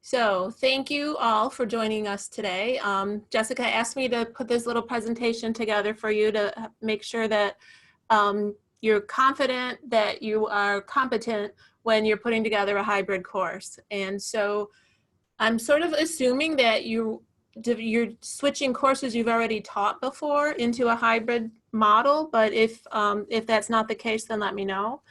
So thank you all for joining us today. Jessica asked me to put this little presentation together for you to make sure that you're confident that you are competent when you're putting together a hybrid course. And so I'm sort of assuming that you're switching courses you've already taught before into a hybrid model, but if that's not the case, then let me know.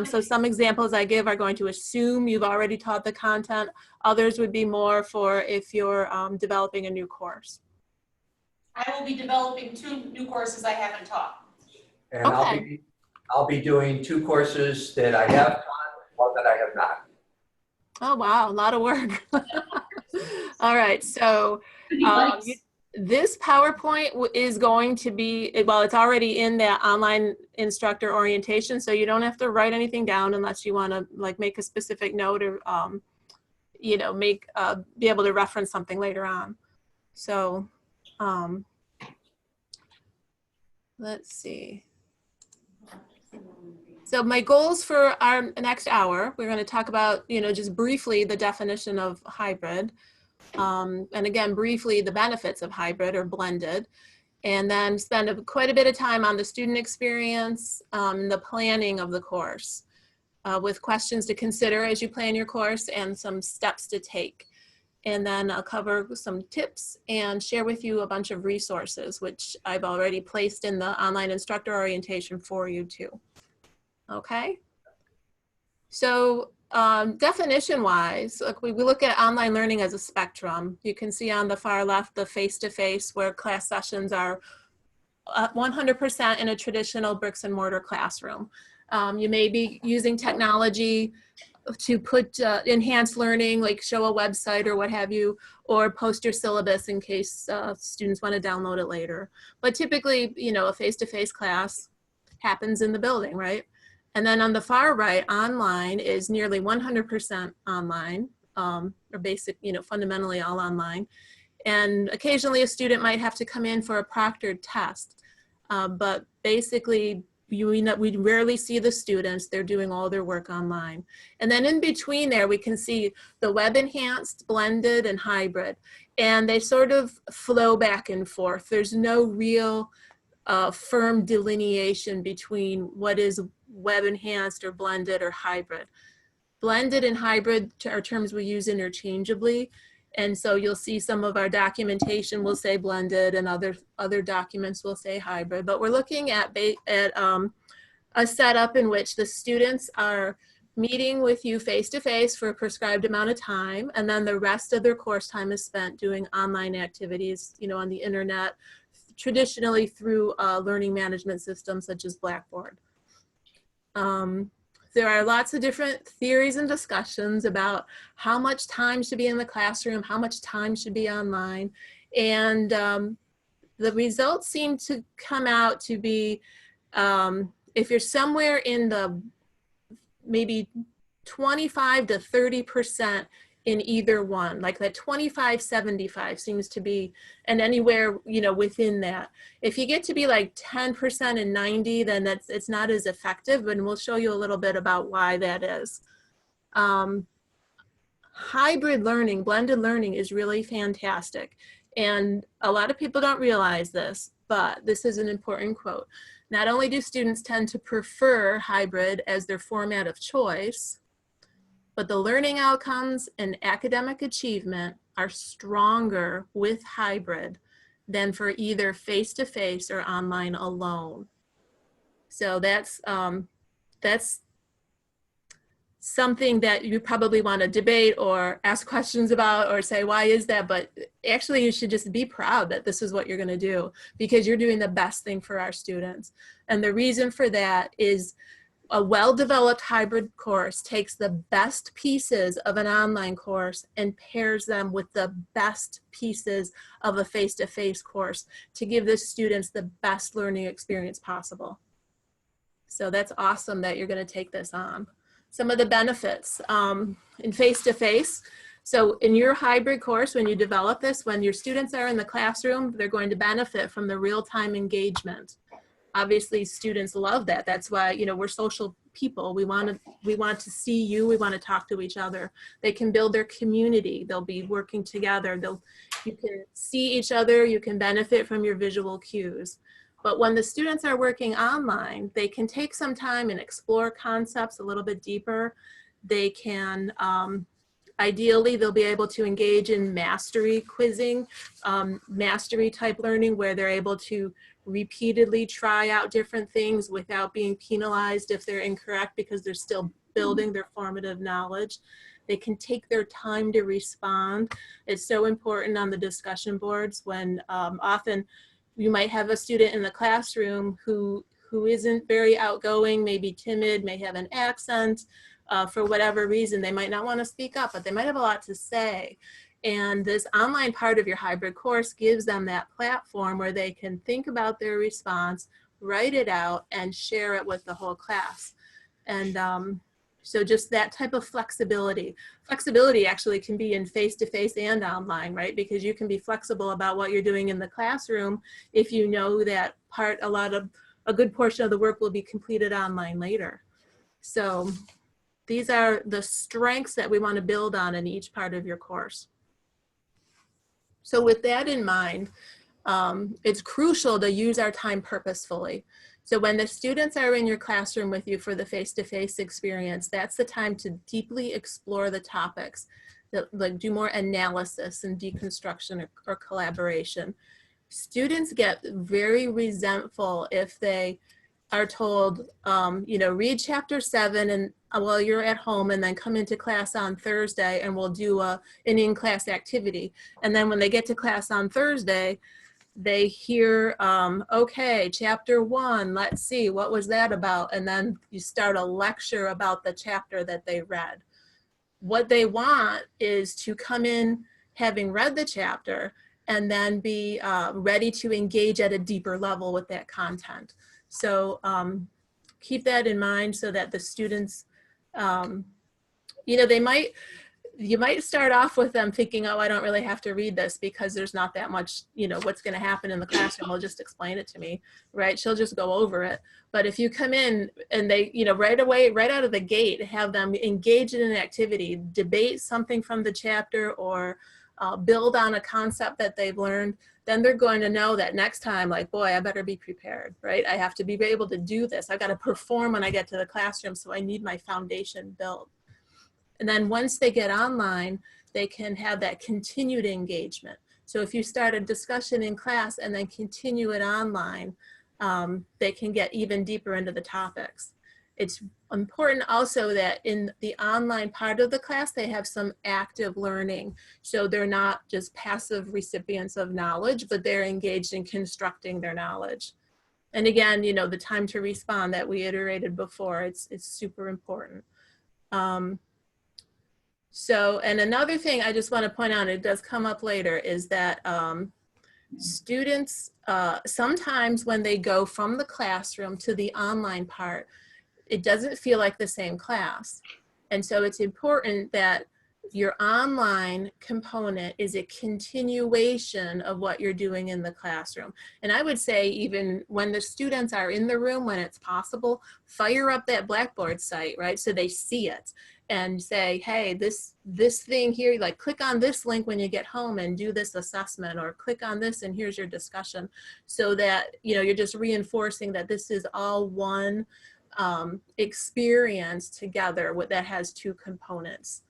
So some examples I give are going to assume you've already taught the content. Others would be more for if you're developing a new course. I will be developing 2 new courses I haven't taught. And okay. I'll be doing 2 courses that I have taught, 1 that I have not. Oh, wow, a lot of work. All right, so this PowerPoint is going to be, well, it's already in the online instructor orientation, so you don't have to write anything down unless you want to like make a specific note or, you know, be able to reference something later on. So let's see. So my goals for our next hour, we're going to talk about, you know, just briefly the definition of hybrid. And again, briefly the benefits of hybrid or blended, and then spend quite a bit of time on the student experience, the planning of the course, with questions to consider as you plan your course and some steps to take. And then I'll cover some tips and share with you a bunch of resources, which I've already placed in the online instructor orientation for you too. Okay, so definition-wise, we look at online learning as a spectrum. You can see on the far left the face-to-face, where class sessions are 100% in a traditional bricks and mortar classroom. You may be using technology to put enhanced learning, like show a website or what have you, or post your syllabus in case students want to download it later. But typically, you know, a face-to-face class happens in the building, right? And then on the far right, online is nearly 100% online, or basic, you know, fundamentally all online. And occasionally a student might have to come in for a proctored test, but basically we rarely see the students. They're doing all their work online. And then in between there, we can see the web enhanced, blended, and hybrid. And they sort of flow back and forth. There's no real firm delineation between what is web enhanced or blended or hybrid. Blended and hybrid are terms we use interchangeably, and so you'll see some of our documentation will say blended and other documents will say hybrid, but we're looking at a setup in which the students are meeting with you face-to-face for a prescribed amount of time, and then the rest of their course time is spent doing online activities, you know, on the internet, traditionally through learning management systems such as Blackboard. There are lots of different theories and discussions about how much time should be in the classroom, how much time should be online, and the results seem to come out to be, if you're somewhere in the maybe 25 to 30% in either one, like that 25-75 seems to be, and anywhere, you know, within that. If you get to be like 10% and 90, then it's not as effective, and we'll show you a little bit about why that is. Hybrid learning, blended learning is really fantastic. And a lot of people don't realize this, but this is an important quote. Not only do students tend to prefer hybrid as their format of choice, but the learning outcomes and academic achievement are stronger with hybrid than for either face-to-face or online alone. So that's something that you probably want to debate or ask questions about or say, why is that? But actually you should just be proud that this is what you're going to do, because you're doing the best thing for our students. And the reason for that is a well-developed hybrid course takes the best pieces of an online course and pairs them with the best pieces of a face-to-face course to give the students the best learning experience possible. So that's awesome that you're going to take this on. Some of the benefits in face-to-face. So in your hybrid course, when you develop this, when your students are in the classroom, they're going to benefit from the real-time engagement. obviously students love that. That's why, you know, we're social people. We want to see you. We want to talk to each other. They can build their community. They'll be working together. You can see each other. You can benefit from your visual cues. But when the students are working online, they can take some time and explore concepts a little bit deeper. They can, ideally, they'll be able to engage in mastery quizzing, mastery type learning, where they're able to repeatedly try out different things without being penalized if they're incorrect, because they're still building their formative knowledge. They can take their time to respond. It's so important on the discussion boards when often you might have a student in the classroom who isn't very outgoing, maybe timid, may have an accent. For whatever reason, they might not want to speak up, but they might have a lot to say. And this online part of your hybrid course gives them that platform where they can think about their response, write it out, and share it with the whole class. And so just that type of flexibility. Flexibility actually can be in face-to-face and online, right? Because you can be flexible about what you're doing in the classroom if you know that a good portion of the work will be completed online later. So these are the strengths that we want to build on in each part of your course. So with that in mind, it's crucial to use our time purposefully. So when the students are in your classroom with you for the face-to-face experience, that's the time to deeply explore the topics, like do more analysis and deconstruction or collaboration. Students get very resentful if they are told, you know, read chapter 7 and while you're at home, and then come into class on Thursday and we'll do an in-class activity. And then when they get to class on Thursday, they hear, okay, chapter 1, let's see, what was that about? And then you start a lecture about the chapter that they read. What they want is to come in having read the chapter and then be ready to engage at a deeper level with that content. So keep that in mind so that the students, you know, you might start off with them thinking, oh, I don't really have to read this because there's not that much, you know, what's going to happen in the classroom. They'll just explain it to me, right? She'll just go over it. But if you come in and they, you know, right away, right out of the gate, have them engage in an activity, debate something from the chapter, or build on a concept that they've learned, then they're going to know that next time, like, boy, I better be prepared, right? I have to be able to do this. I've got to perform when I get to the classroom, so I need my foundation built. And then once they get online, they can have that continued engagement. So if you start a discussion in class and then continue it online, they can get even deeper into the topics. It's important also that in the online part of the class, they have some active learning. So they're not just passive recipients of knowledge, but they're engaged in constructing their knowledge. And again, you know, the time to respond that we iterated before, it's super important. So, and another thing I just want to point out, it does come up later, is that students, sometimes when they go from the classroom to the online part, it doesn't feel like the same class. And so it's important that your online component is a continuation of what you're doing in the classroom. And I would say even when the students are in the room, when it's possible, fire up that Blackboard site, right? So they see it and say, hey, this thing here, like click on this link when you get home and do this assessment, or click on this and here's your discussion, so that, you know, you're just reinforcing that this is all one experience together that has two components.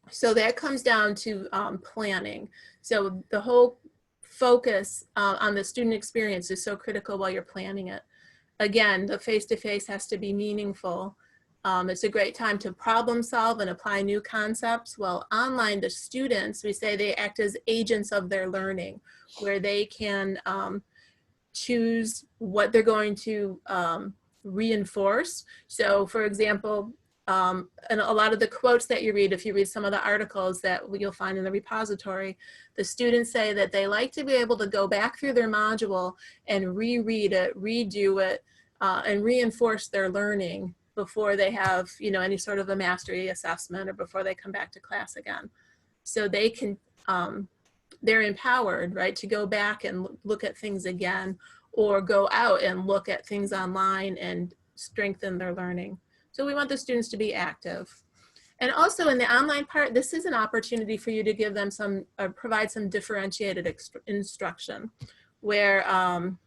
So that comes down to planning. So the whole focus on the student experience is so critical while you're planning it. Again, the face-to-face has to be meaningful. It's a great time to problem solve and apply new concepts. Well, online, the students, we say they act as agents of their learning, where they can choose what they're going to reinforce. So for example, and a lot of the quotes that you read, if you read some of the articles that you'll find in the repository, the students say that they like to be able to go back through their module and reread it, redo it, and reinforce their learning before they have, you know, any sort of a mastery assessment or before they come back to class again. So they can they're empowered, right, to go back and look at things again, or go out and look at things online and strengthen their learning. So we want the students to be active. And also in the online part, this is an opportunity for you to give them some, provide some differentiated instruction. Where,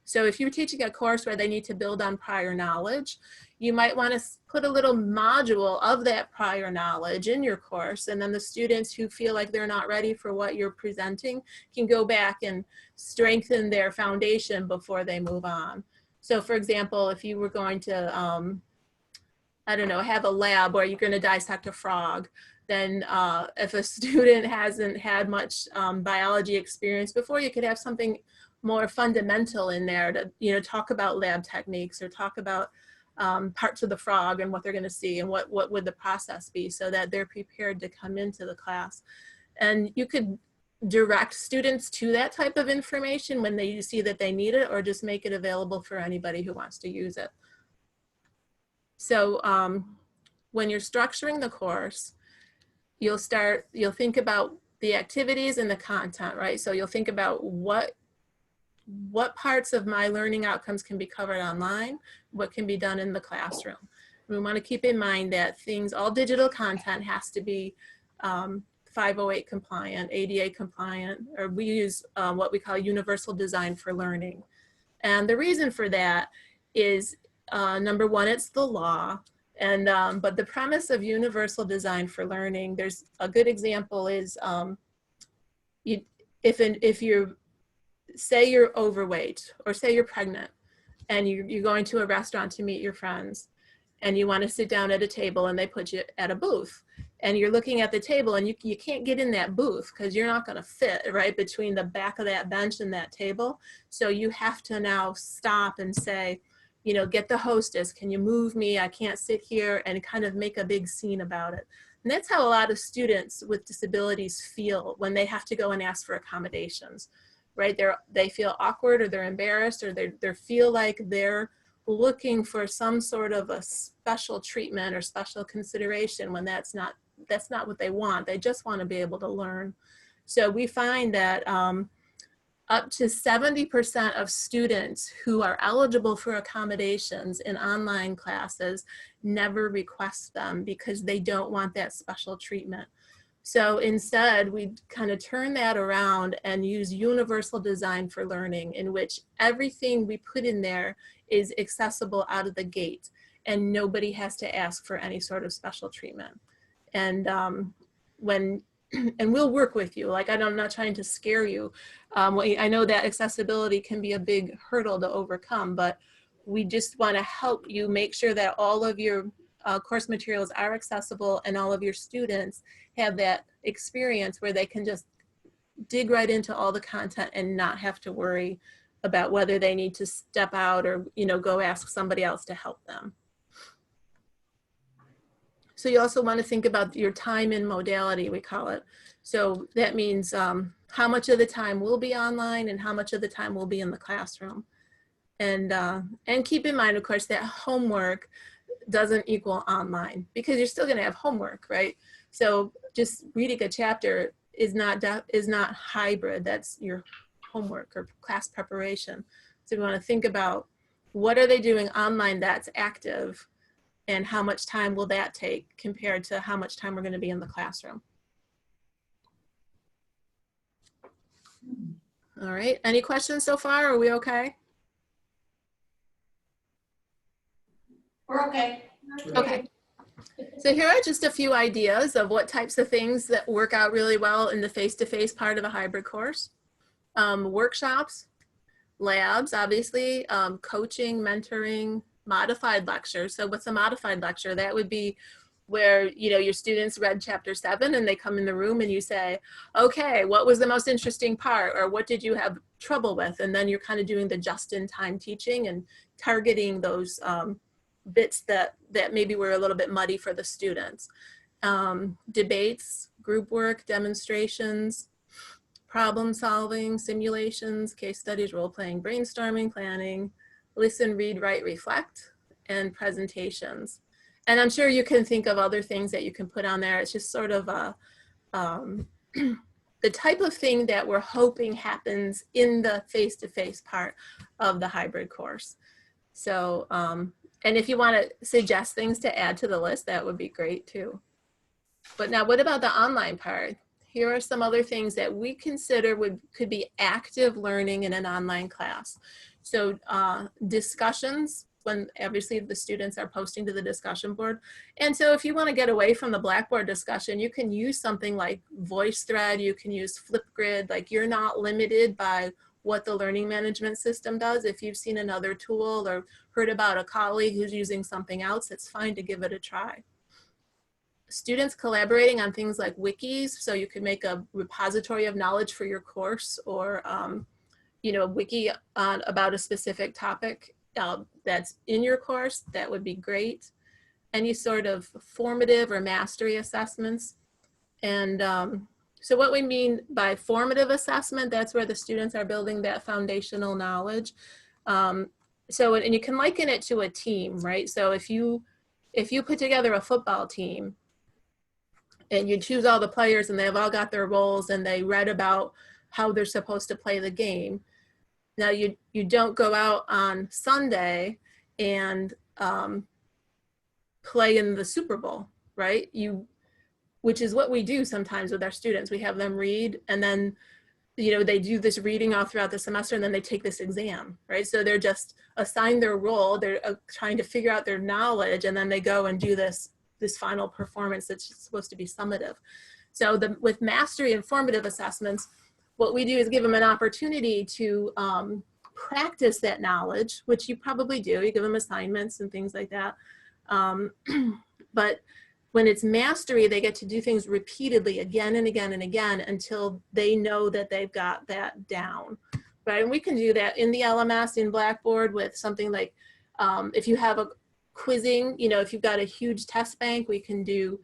so if you're teaching a course where they need to build on prior knowledge, you might want to put a little module of that prior knowledge in your course, and then the students who feel like they're not ready for what you're presenting can go back and strengthen their foundation before they move on. So for example, if you were going to, I don't know, have a lab where you're going to dissect a frog, then if a student hasn't had much biology experience before, you could have something more fundamental in there to, you know, talk about lab techniques or talk about parts of the frog and what they're going to see and what would the process be, so that they're prepared to come into the class. And you could direct students to that type of information when you see that they need it, or just make it available for anybody who wants to use it. So when you're structuring the course, you'll think about the activities and the content, right? So you'll think about what parts of my learning outcomes can be covered online, what can be done in the classroom. We want to keep in mind that all digital content has to be 508 compliant, ADA compliant, or we use what we call universal design for learning. And the reason for that is, number one, it's the law. And but the premise of universal design for learning, there's a good example is if you're, say you're overweight, or say you're pregnant and you're going to a restaurant to meet your friends, and you want to sit down at a table and they put you at a booth, and you're looking at the table and you can't get in that booth because you're not going to fit right between the back of that bench and that table. So you have to now stop and say, you know, get the hostess, can you move me? I can't sit here, and kind of make a big scene about it. And that's how a lot of students with disabilities feel when they have to go and ask for accommodations, right? They feel awkward, or they're embarrassed, or they feel like they're looking for some sort of a special treatment or special consideration, when that's not what they want. They just want to be able to learn. So we find that up to 70% of students who are eligible for accommodations in online classes never request them because they don't want that special treatment. So instead, we kind of turn that around and use universal design for learning, in which everything we put in there is accessible out of the gate, and nobody has to ask for any sort of special treatment. And and we'll work with you. Like, I'm not trying to scare you. I know that accessibility can be a big hurdle to overcome, but we just want to help you make sure that all of your course materials are accessible, and all of your students have that experience where they can just dig right into all the content and not have to worry about whether they need to step out or, you know, go ask somebody else to help them. So you also want to think about your time and modality, we call it. So that means how much of the time will be online and how much of the time will be in the classroom. And keep in mind, of course, that homework doesn't equal online, because you're still going to have homework, right? So just reading a chapter is not hybrid. That's your homework or class preparation. So we want to think about, what are they doing online that's active, and how much time will that take compared to how much time we're going to be in the classroom. All right, any questions so far? Are we okay? We're okay. Okay. So here are just a few ideas of what types of things that work out really well in the face-to-face part of a hybrid course. Workshops, labs, obviously, coaching, mentoring, modified lectures. So what's a modified lecture? That would be where, you know, your students read chapter 7 and they come in the room and you say, okay, what was the most interesting part, or what did you have trouble with? And then you're kind of doing the just-in-time teaching and targeting those bits that maybe were a little bit muddy for the students. Debates, group work, demonstrations, problem solving, simulations, case studies, role-playing, brainstorming, planning, listen, read, write, reflect, and presentations. And I'm sure you can think of other things that you can put on there. It's just sort of a the type of thing that we're hoping happens in the face-to-face part of the hybrid course. So, and if you want to suggest things to add to the list, that would be great too. But now what about the online part? Here are some other things that we consider could be active learning in an online class. So discussions, when obviously the students are posting to the discussion board. And so if you want to get away from the Blackboard discussion, you can use something like VoiceThread, you can use Flipgrid, like you're not limited by what the learning management system does. If you've seen another tool or heard about a colleague who's using something else, it's fine to give it a try. Students collaborating on things like wikis, so you could make a repository of knowledge for your course, or you know, a wiki about a specific topic that's in your course, that would be great. Any sort of formative or mastery assessments. And so what we mean by formative assessment, that's where the students are building that foundational knowledge. So, and you can liken it to a team, right? So if you put together a football team and you choose all the players and they've all got their roles and they read about how they're supposed to play the game. Now you don't go out on Sunday and play in the Super Bowl, right? Which is what we do sometimes with our students. We have them read, and then, you know, they do this reading all throughout the semester, and then they take this exam, right? So they're just assigned their role, they're trying to figure out their knowledge, and then they go and do this final performance that's supposed to be summative. So with mastery and formative assessments, what we do is give them an opportunity to practice that knowledge, which you probably do. You give them assignments and things like that. But when it's mastery, they get to do things repeatedly again and again and again until they know that they've got that down, right? And we can do that in the LMS, in Blackboard, with something like, if you have a quizzing, you know, if you've got a huge test bank, we can do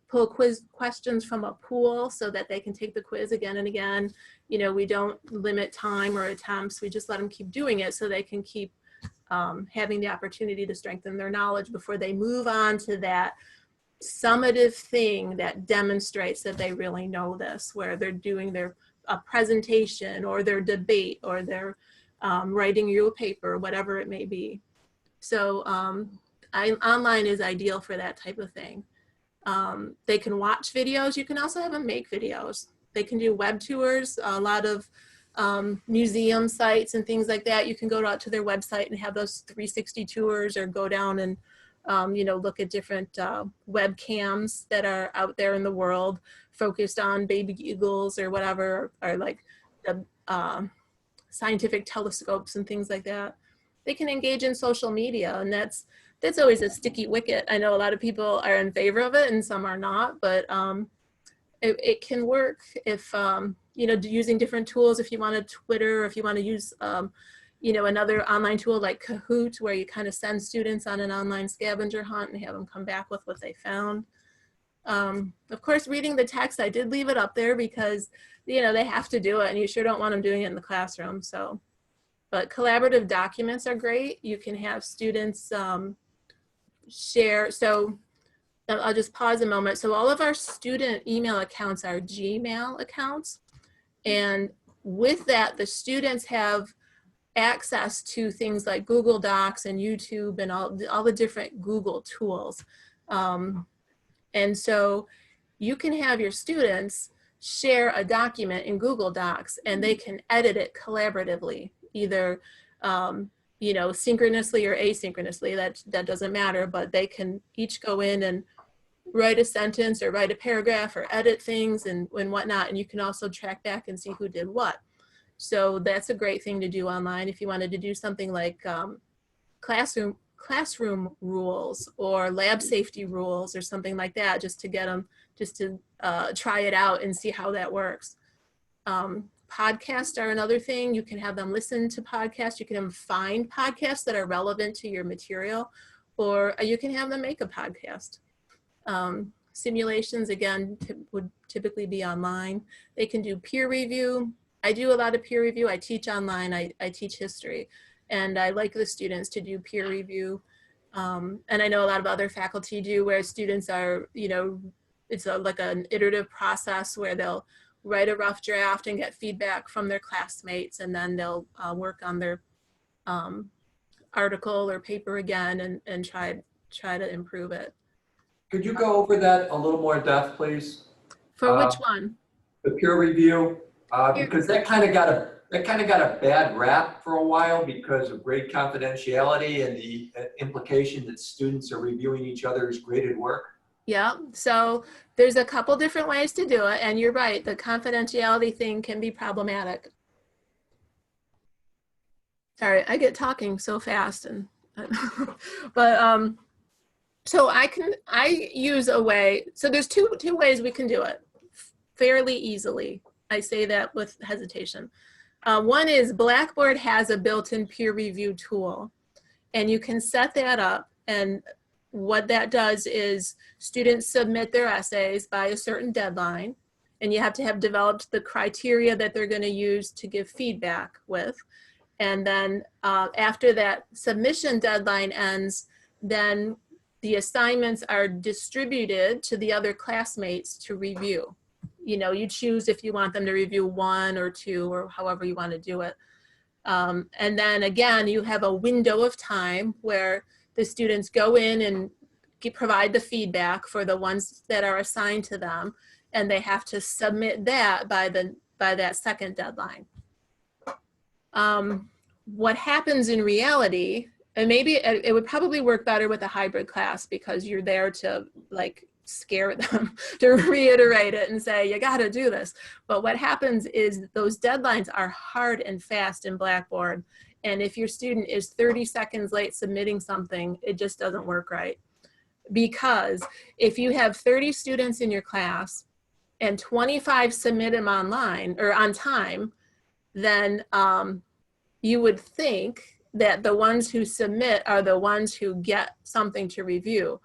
pull quiz questions from a pool so that they can take the quiz again and again. You know, we don't limit time or attempts. We just let them keep doing it so they can keep having the opportunity to strengthen their knowledge before they move on to that summative thing that demonstrates that they really know this, where they're doing a presentation or their debate or they're writing your paper, whatever it may be. So online is ideal for that type of thing. They can watch videos. You can also have them make videos. They can do web tours, a lot of museum sites and things like that. You can go out to their website and have those 360 tours, or go down and you know, look at different webcams that are out there in the world focused on baby eagles or whatever, or like the scientific telescopes and things like that. They can engage in social media, and that's always a sticky wicket. I know a lot of people are in favor of it and some are not, but it can work if, you know, using different tools. If you want to Twitter, or if you want to use, you know, another online tool like Kahoot, where you kind of send students on an online scavenger hunt and have them come back with what they found. Of course, reading the text, I did leave it up there because, you know, they have to do it, and you sure don't want them doing it in the classroom. So, but collaborative documents are great. You can have students share. So I'll just pause a moment. So all of our student email accounts are Gmail accounts. And with that, the students have access to things like Google Docs and YouTube and all the different Google tools. And so you can have your students share a document in Google Docs, and they can edit it collaboratively, either you know, synchronously or asynchronously. That doesn't matter, but they can each go in and write a sentence or write a paragraph or edit things and whatnot. And you can also track back and see who did what. So that's a great thing to do online. If you wanted to do something like classroom rules or lab safety rules or something like that, just to get them, just to try it out and see how that works. Podcasts are another thing. You can have them listen to podcasts. You can have them find podcasts that are relevant to your material, or you can have them make a podcast. Simulations, again, would typically be online. They can do peer review. I do a lot of peer review. I teach online. I teach history, and I like the students to do peer review. And I know a lot of other faculty do, where students are, you know, it's like an iterative process where they'll write a rough draft and get feedback from their classmates, and then they'll work on their article or paper again and try to improve it. Could you go over that a little more in depth, please? For which one? The peer review, because that kind of got a bad rap for a while because of grade confidentiality and the implication that students are reviewing each other's graded work. Yeah, so there's a couple different ways to do it, and you're right, the confidentiality thing can be problematic. Sorry, I get talking so fast, and but so I use a way. So there's two ways we can do it fairly easily. I say that with hesitation. One is Blackboard has a built-in peer review tool, and you can set that up, and what that does is students submit their essays by a certain deadline, and you have to have developed the criteria that they're going to use to give feedback with. And then after that submission deadline ends, then the assignments are distributed to the other classmates to review. You know, you choose if you want them to review 1 or 2 or however you want to do it. And then again, you have a window of time where the students go in and provide the feedback for the ones that are assigned to them, and they have to submit that by that second deadline. What happens in reality, and maybe it would probably work better with a hybrid class because you're there to like scare them, to reiterate it and say, you got to do this. But what happens is those deadlines are hard and fast in Blackboard. And if your student is 30 seconds late submitting something, it just doesn't work right. Because if you have 30 students in your class and 25 submit them online or on time, then you would think that the ones who submit are the ones who get something to review.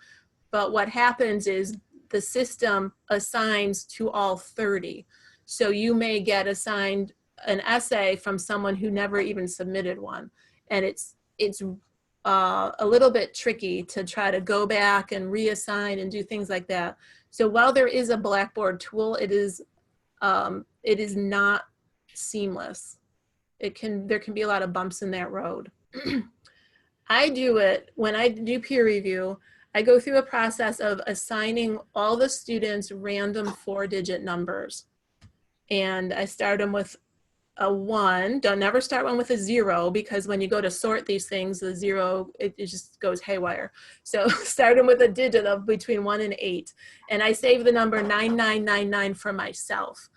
But what happens is the system assigns to all 30. So you may get assigned an essay from someone who never even submitted one. And it's a little bit tricky to try to go back and reassign and do things like that. So while there is a Blackboard tool, it is not seamless. There can be a lot of bumps in that road. I do it when I do peer review. I go through a process of assigning all the students random 4-digit numbers. And I start them with a 1. Don't never start one with a 0, because when you go to sort these things, the 0, it just goes haywire. So start them with a digit of between 1 and 8. And I save the number 9999 for myself.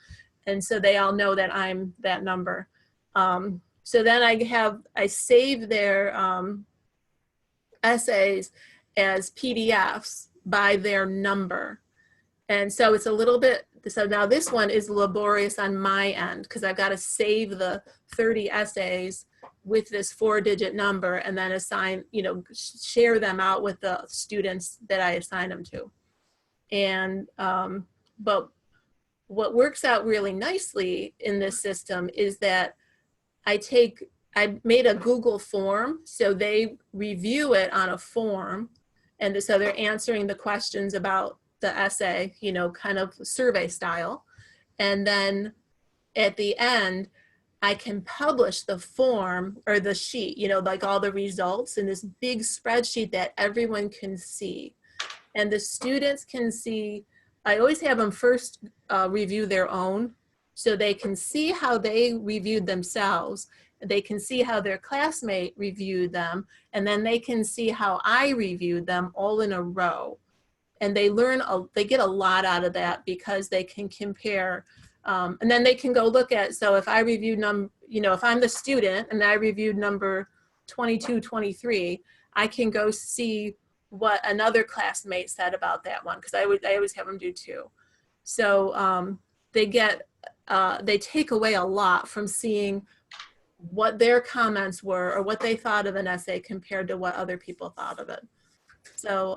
And so they all know that I'm that number. So then I save their essays as PDFs by their number. And so it's a little bit, so now this one is laborious on my end because I've got to save the 30 essays with this 4-digit number and then assign, share them out with the students that I assign them to. And, but what works out really nicely in this system is that I made a Google form, so they review it on a form. And so they're answering the questions about the essay, kind of survey style. And then at the end, I can publish the form or the sheet, like all the results in this big spreadsheet that everyone can see. And the students can see, I always have them first review their own so they can see how they reviewed themselves. They can see how their classmate reviewed them, and then they can see how I reviewed them all in a row. And they they get a lot out of that because they can compare, and then they can go look at, so if I reviewed if I'm the student and I reviewed number 2223, I can go see what another classmate said about that one, because I always have them do 2. So they take away a lot from seeing what their comments were or what they thought of an essay compared to what other people thought of it. So,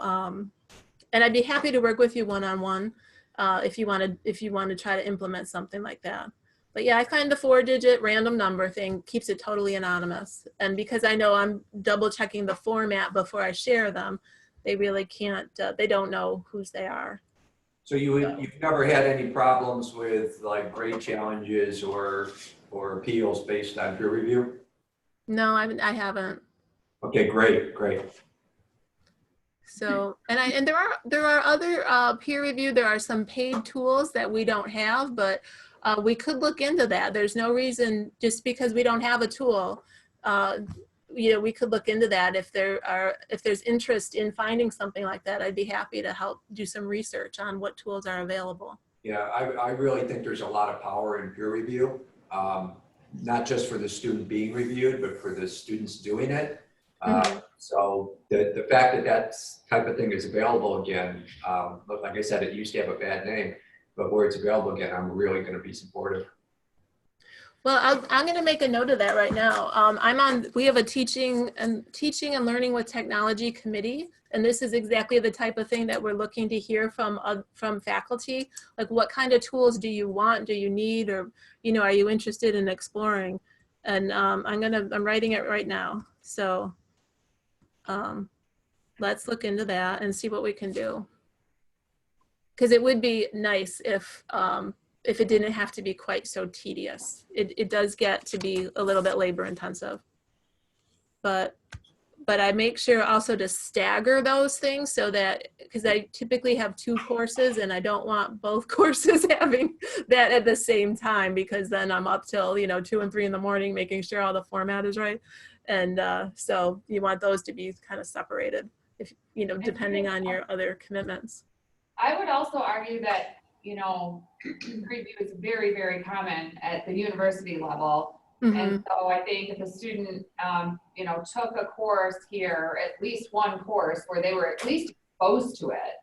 and I'd be happy to work with you one-on-one if you want to try to implement something like that. But yeah, I find the 4-digit random number thing keeps it totally anonymous. And because I know I'm double checking the format before I share them, they really can't, they don't know whose they are. So you've never had any problems with like grade challenges or appeals based on peer review? No, I haven't. Okay, great, great. So, and there are other peer review. There are some paid tools that we don't have, but we could look into that. There's no reason just because we don't have a tool. You know, we could look into that if there's interest in finding something like that. I'd be happy to help do some research on what tools are available. Yeah, I really think there's a lot of power in peer review, not just for the student being reviewed, but for the students doing it. So the fact that that type of thing is available again, like I said, it used to have a bad name, but where it's available again, I'm really going to be supportive. Well, I'm going to make a note of that right now. We have a teaching and learning with technology committee, and this is exactly the type of thing that we're looking to hear from faculty. Like, what kind of tools do you want, do you need, or, you know, are you interested in exploring? And I'm writing it right now. So let's look into that and see what we can do. Because it would be nice if it didn't have to be quite so tedious. It does get to be a little bit labor intensive. But I make sure also to stagger those things so that, because I typically have 2 courses and I don't want both courses having that at the same time, because then I'm up till, you know, 2 and 3 in the morning making sure all the format is right. And so you want those to be kind of separated, if, you know, depending on your other commitments. I would also argue that, you know, review is very, very common at the university level. And so I think if a student, you know, took a course here, at least one course where they were at least exposed to it,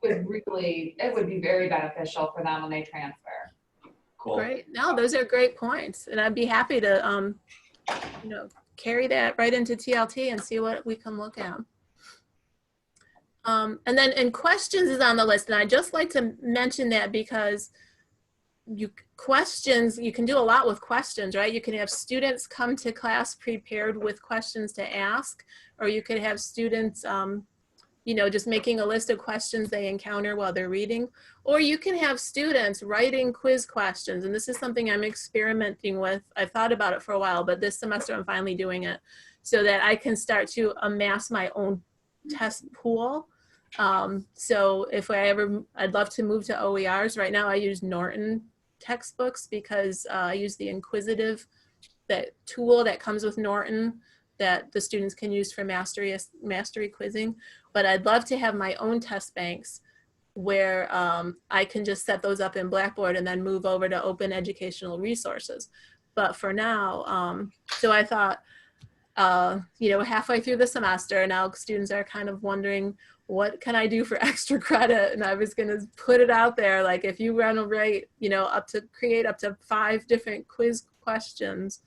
it would be very beneficial for them when they transfer. Cool. Great. No, those are great points. And I'd be happy to, you know, carry that right into TLT and see what we can look at. And then questions is on the list. And I just like to mention that because you can do a lot with questions, right? You can have students come to class prepared with questions to ask, or you could have students, you know, just making a list of questions they encounter while they're reading, or you can have students writing quiz questions. And this is something I'm experimenting with. I've thought about it for a while, but this semester I'm finally doing it so that I can start to amass my own test pool. So if I'd love to move to OERs. Right now I use Norton textbooks because I use the Inquisitive, that tool that comes with Norton that the students can use for mastery quizzing. But I'd love to have my own test banks where I can just set those up in Blackboard and then move over to open educational resources. But for now, so I thought, you know, halfway through the semester, now students are kind of wondering, what can I do for extra credit? And I was going to put it out there, like, if you run a rate, you know, create up to 5 different quiz questions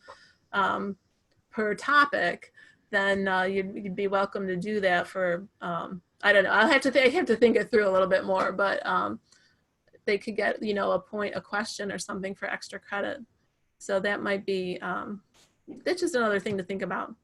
per topic, then you'd be welcome to do that for, I don't know, I have to think it through a little bit more, but they could get, you know, a question or something for extra credit. So that might be, that's just another thing to think about.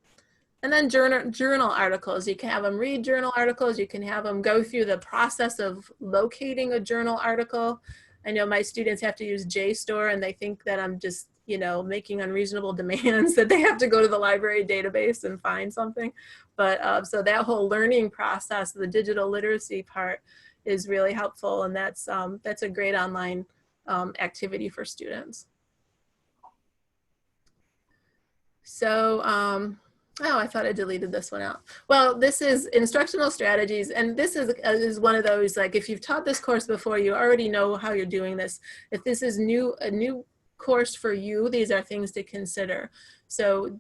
And then journal articles. You can have them read journal articles. You can have them go through the process of locating a journal article. I know my students have to use JSTOR and they think that I'm just, you know, making unreasonable demands that they have to go to the library database and find something. But so that whole learning process, the digital literacy part, is really helpful. And that's a great online activity for students. So, oh, I thought I deleted this one out. Well, this is Instructional Strategies, and this is one of those, like, if you've taught this course before, you already know how you're doing this. If this is a new course for you, these are things to consider. So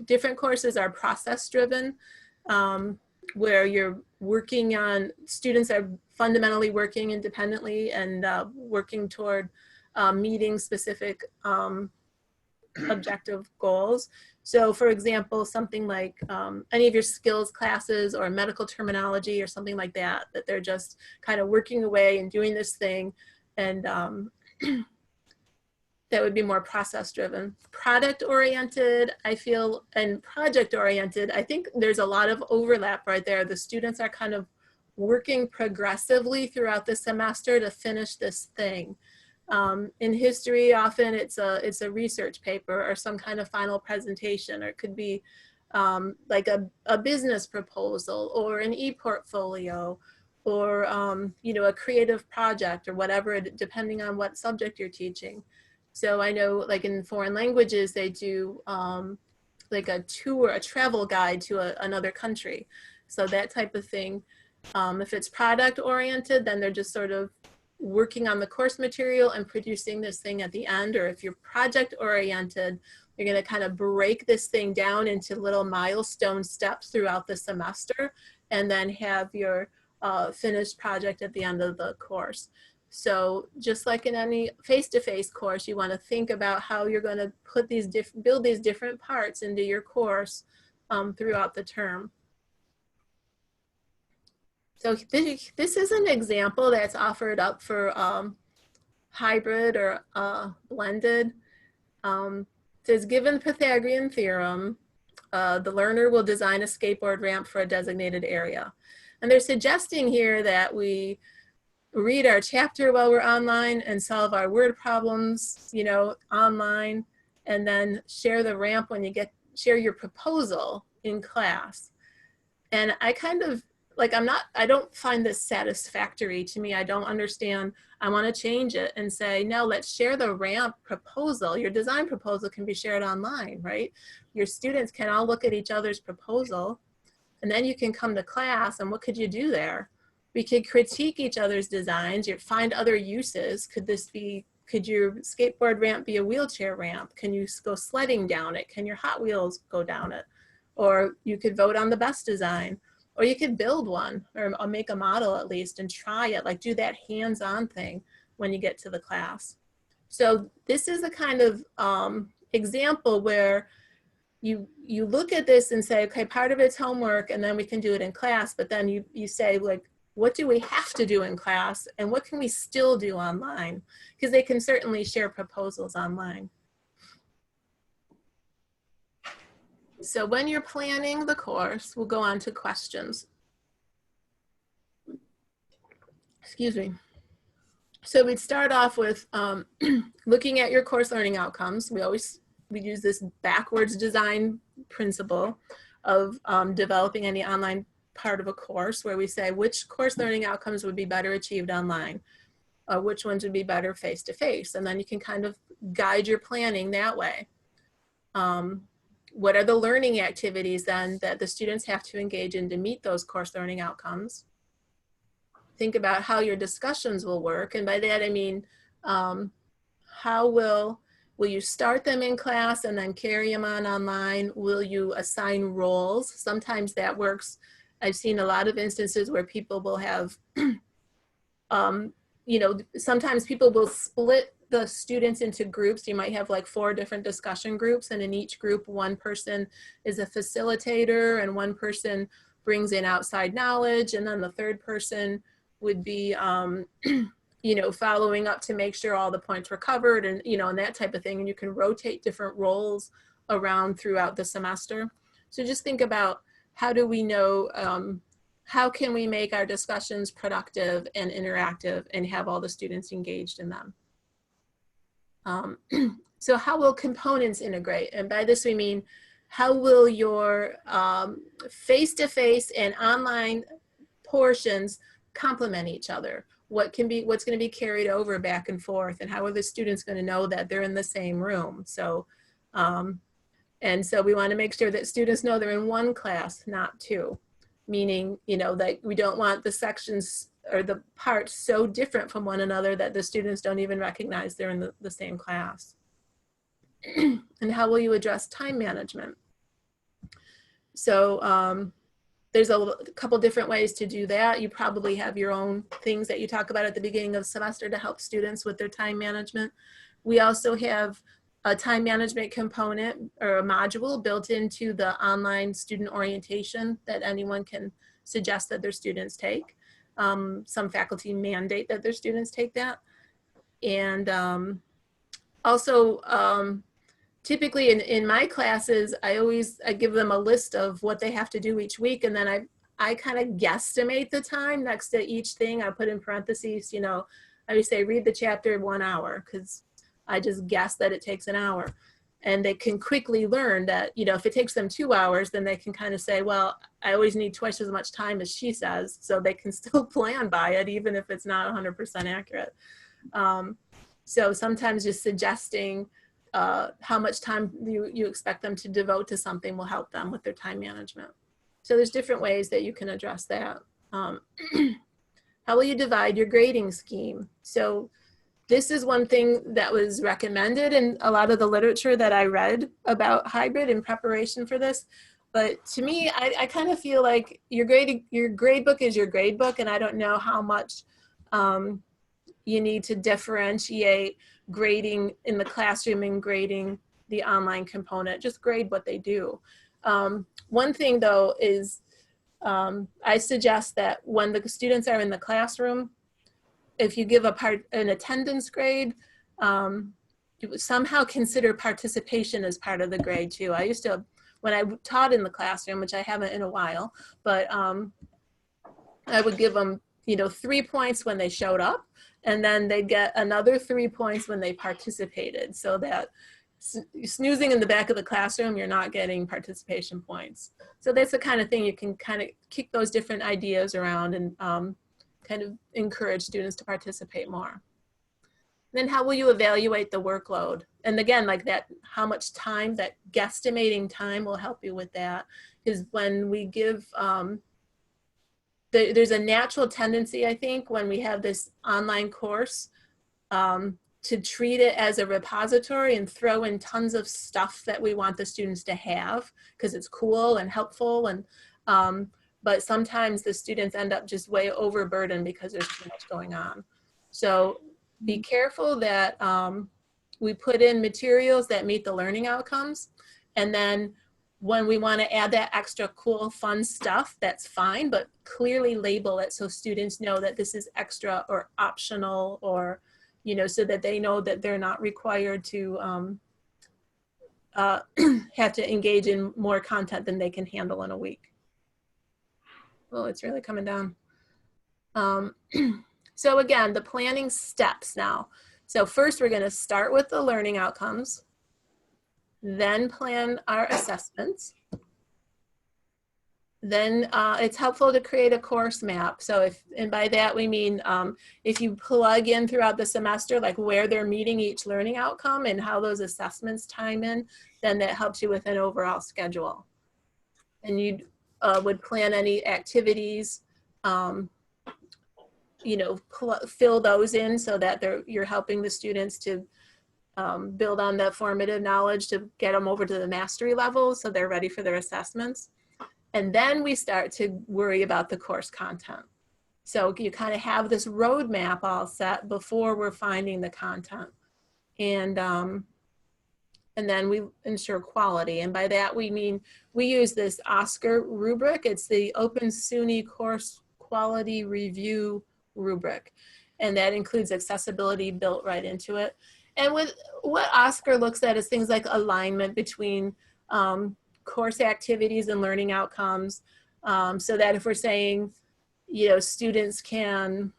different courses are process-driven, where you're working on, students are fundamentally working independently and working toward meeting specific objective goals. So for example, something like any of your skills classes or medical terminology or something like that, that they're just kind of working away and doing this thing. And that would be more process driven. Product oriented, I feel, and project oriented, I think there's a lot of overlap right there. The students are kind of working progressively throughout the semester to finish this thing. In history, often it's a research paper or some kind of final presentation, or it could be like a business proposal or an e-portfolio, or a creative project or whatever, depending on what subject you're teaching. So I know, like in foreign languages, they do like a tour, a travel guide to another country. So that type of thing. If it's product oriented, then they're just sort of working on the course material and producing this thing at the end. Or if you're project oriented, you're going to kind of break this thing down into little milestone steps throughout the semester, and then have your finished project at the end of the course. So just like in any face-to-face course, you want to think about how you're going to put these build these different parts into your course throughout the term. So this is an example that's offered up for hybrid or blended. It says, given Pythagorean theorem, the learner will design a skateboard ramp for a designated area. And they're suggesting here that we read our chapter while we're online and solve our word problems, online, and then share the ramp when you share your proposal in class. And I kind of, I don't find this satisfactory to me. I don't understand. I want to change it and say, no, let's share the ramp proposal. Your design proposal can be shared online, right? Your students can all look at each other's proposal, and then you can come to class, and what could you do there? We could critique each other's designs. You find other uses. Could your skateboard ramp be a wheelchair ramp? Can you go sledding down it? Can your Hot Wheels go down it? Or you could vote on the best design. Or you could build one, or make a model at least, and try it, like do that hands-on thing when you get to the class. So this is a kind of example where you look at this and say, okay, part of it's homework, and then we can do it in class, but then you say, like, what do we have to do in class, and what can we still do online? Because they can certainly share proposals online. So when you're planning the course, we'll go on to questions. Excuse me. So we'd start off with looking at your course learning outcomes. We use this backwards design principle of developing any online part of a course, where we say which course learning outcomes would be better achieved online, or which ones would be better face-to-face. And then you can kind of guide your planning that way. What are the learning activities then that the students have to engage in to meet those course learning outcomes? Think about how your discussions will work. And by that, I mean, how will you start them in class and then carry them on online? Will you assign roles? Sometimes that works. I've seen a lot of instances where people will have, sometimes people will split the students into groups. You might have like 4 different discussion groups, and in each group, one person is a facilitator and one person brings in outside knowledge, and then the third person would be following up to make sure all the points were covered, and and that type of thing. And you can rotate different roles around throughout the semester. So just think about, how do we know, how can we make our discussions productive and interactive and have all the students engaged in them? So how will components integrate? And by this we mean, how will your face-to-face and online portions complement each other? What's going to be carried over back and forth, and how are the students going to know that they're in the same room? So, and so we want to make sure that students know they're in one class, not 2, meaning, that we don't want the sections or the parts so different from one another that the students don't even recognize they're in the same class. And how will you address time management? So there's a couple different ways to do that. You probably have your own things that you talk about at the beginning of the semester to help students with their time management. We also have a time management component or a module built into the online student orientation that anyone can suggest that their students take. Some faculty mandate that their students take that. And also, typically in my classes, I give them a list of what they have to do each week, and then I kind of guesstimate the time next to each thing. I put in parentheses, you know, I would say read the chapter in 1 hour, because I just guess that it takes an hour. And they can quickly learn that, you know, if it takes them 2 hours, then they can kind of say, well, I always need twice as much time as she says, so they can still plan by it, even if it's not 100% accurate. So sometimes just suggesting how much time you expect them to devote to something will help them with their time management. So there's different ways that you can address that. How will you divide your grading scheme? So this is one thing that was recommended in a lot of the literature that I read about hybrid in preparation for this. But to me, I kind of feel like your grade book is your grade book, and I don't know how much you need to differentiate grading in the classroom and grading the online component. Just grade what they do. One thing though is I suggest that when the students are in the classroom, if you give an attendance grade, you would somehow consider participation as part of the grade too. I used to, when I taught in the classroom, which I haven't in a while, but I would give them, you know, 3 points when they showed up, and then they'd get another 3 points when they participated, so that snoozing in the back of the classroom, you're not getting participation points. So that's the kind of thing you can kind of kick those different ideas around and kind of encourage students to participate more. Then how will you evaluate the workload? And again, like that, how much time, that guesstimating time will help you with that. Because when we give, there's a natural tendency, I think, when we have this online course, to treat it as a repository and throw in tons of stuff that we want the students to have because it's cool and helpful. And but sometimes the students end up just way overburdened because there's too much going on. So be careful that we put in materials that meet the learning outcomes. And then when we want to add that extra cool, fun stuff, that's fine, but clearly label it so students know that this is extra or optional, or, you know, so that they know that they're not required to have to engage in more content than they can handle in a week. Oh, it's really coming down. So again, the planning steps now. So first we're going to start with the learning outcomes, then plan our assessments. Then it's helpful to create a course map. So and by that we mean if you plug in throughout the semester, like where they're meeting each learning outcome and how those assessments time in, then that helps you with an overall schedule. And you would plan any activities, you know, fill those in so that you're helping the students to build on that formative knowledge to get them over to the mastery level so they're ready for their assessments. And then we start to worry about the course content. So you kind of have this roadmap all set before we're finding the content. And then we ensure quality. And by that we mean, we use this OSCAR rubric. It's the Open SUNY Course Quality Review rubric. And that includes accessibility built right into it. And with what OSCAR looks at is things like alignment between course activities and learning outcomes, so that if we're saying, you know, students can,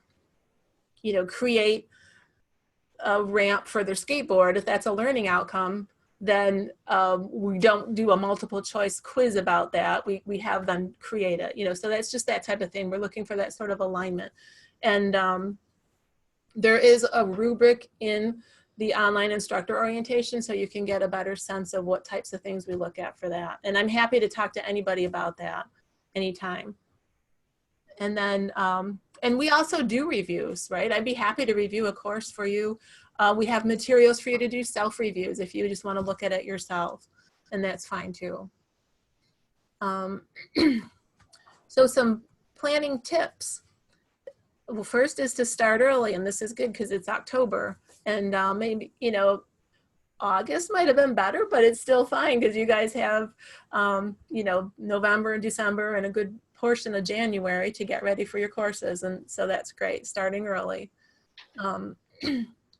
you know, create a ramp for their skateboard, if that's a learning outcome, then we don't do a multiple choice quiz about that. We have them create it, you know, so that's just that type of thing. We're looking for that sort of alignment. And there is a rubric in the online instructor orientation, so you can get a better sense of what types of things we look at for that. And I'm happy to talk to anybody about that anytime. And then, and we also do reviews, right? I'd be happy to review a course for you. We have materials for you to do self-reviews if you just want to look at it yourself, and that's fine too. So some planning tips. Well, first is to start early, and this is good because it's October. And maybe, you know, August might have been better, but it's still fine because you guys have, you know, November and December and a good portion of January to get ready for your courses. And so that's great, starting early.